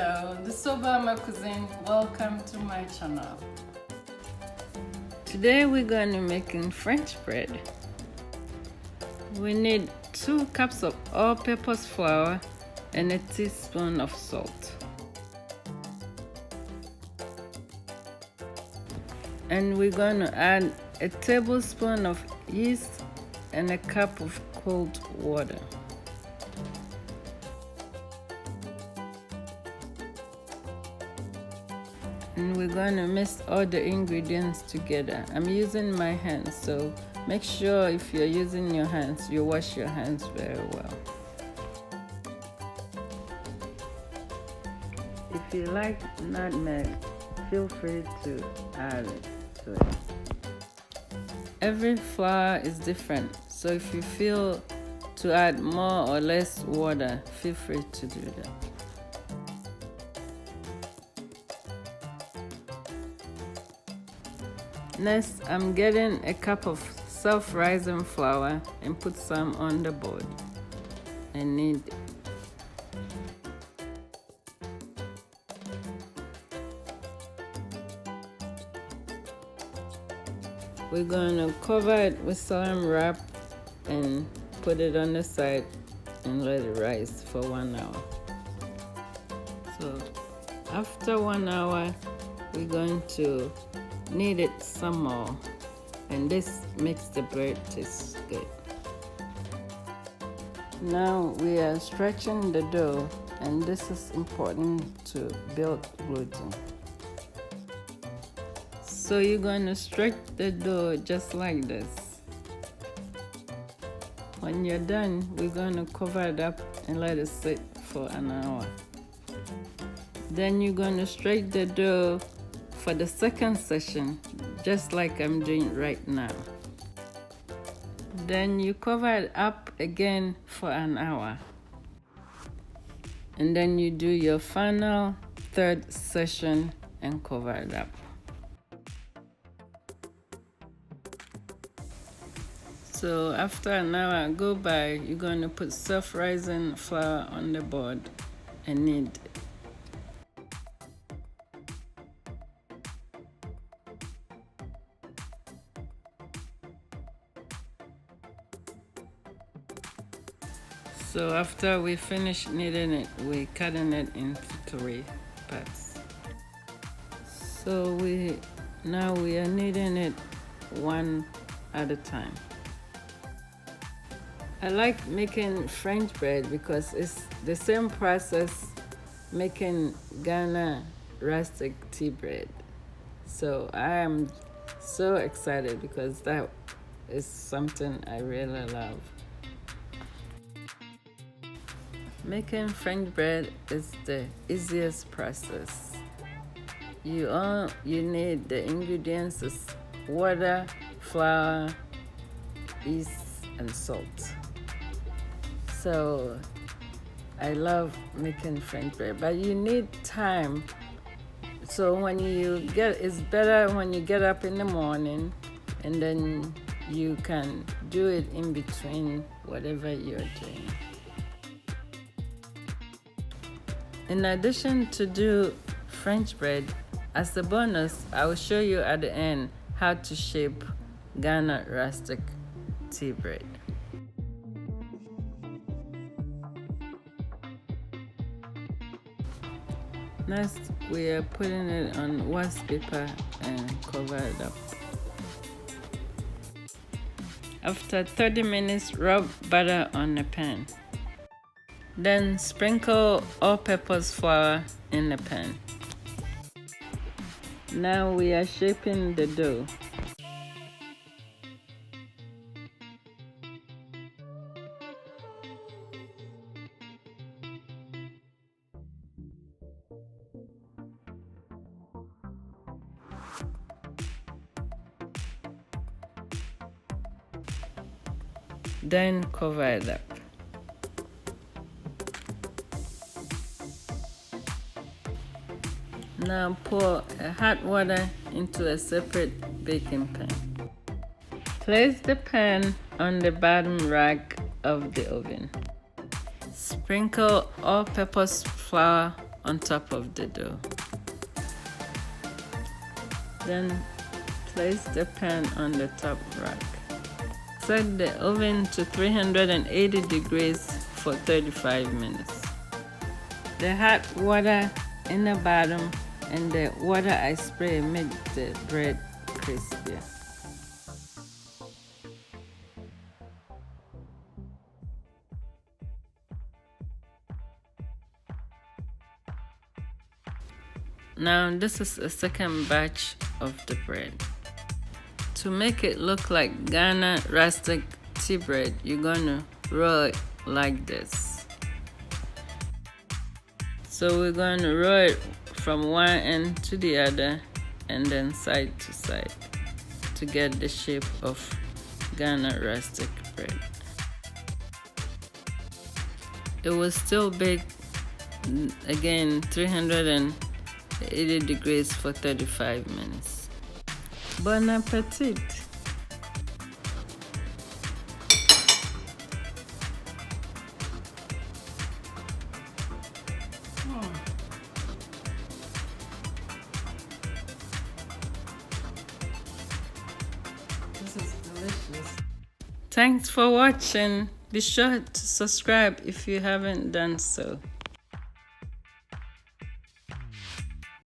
Hello, this is Obama Cuisine. Welcome to my channel. Today we're going to be making French bread. We need 2 cups of all-purpose flour and a teaspoon of salt. And we're going to add a tablespoon of yeast and a cup of cold water. And we're going to mix all the ingredients together. I'm using my hands, so make sure if you're using your hands, you wash your hands very well. If you like nutmeg, feel free to add it to it. Every flour is different, so if you feel to add more or less water, feel free to do that. Next, I'm getting a cup of self-rising flour and put some on the board. I need it. We're going to cover it with saran wrap and put it on the side and let it rise for 1 hour. So after 1 hour, we're going to knead it some more, and this makes the bread taste good. Now we are stretching the dough, and this is important to build gluten. So you're going to stretch the dough just like this. When you're done, we're going to cover it up and let it sit for an hour. Then you're going to stretch the dough for the second session, just like I'm doing right now. Then you cover it up again for an hour. And then you do your final third session and cover it up. So after an hour go by, you're going to put self-rising flour on the board and knead it. So after we finish kneading it, we're cutting it into 3 parts. So now we are kneading it one at a time. I like making French bread because it's the same process making Ghana rustic tea bread. So I am so excited because that is something I really love. Making French bread is the easiest process. You need the ingredients is water, flour, yeast, and salt. So I love making French bread, but you need time. So it's better when you get up in the morning, and then you can do it in between whatever you're doing. In addition to do French bread, as a bonus, I will show you at the end how to shape Ghana rustic tea bread. Next, we are putting it on wax paper and cover it up. After 30 minutes, rub butter on the pan. Then sprinkle all-purpose flour in the pan. Now we are shaping the dough. Then cover it up. Now pour hot water into a separate baking pan. Place the pan on the bottom rack of the oven. Sprinkle all-purpose flour on top of the dough. Then place the pan on the top rack. Set the oven to 380 degrees for 35 minutes. The hot water in the bottom and the water I spray make the bread crispier. Now this is a second batch of the bread. To make it look like Ghana rustic tea bread, you're gonna roll it like this. So we're gonna roll it from one end to the other and then side to side to get the shape of Ghana rustic bread. It will still bake again 380 degrees for 35 minutes. Bon appetit! This is delicious. Thanks for watching. Be sure to subscribe if you haven't done so.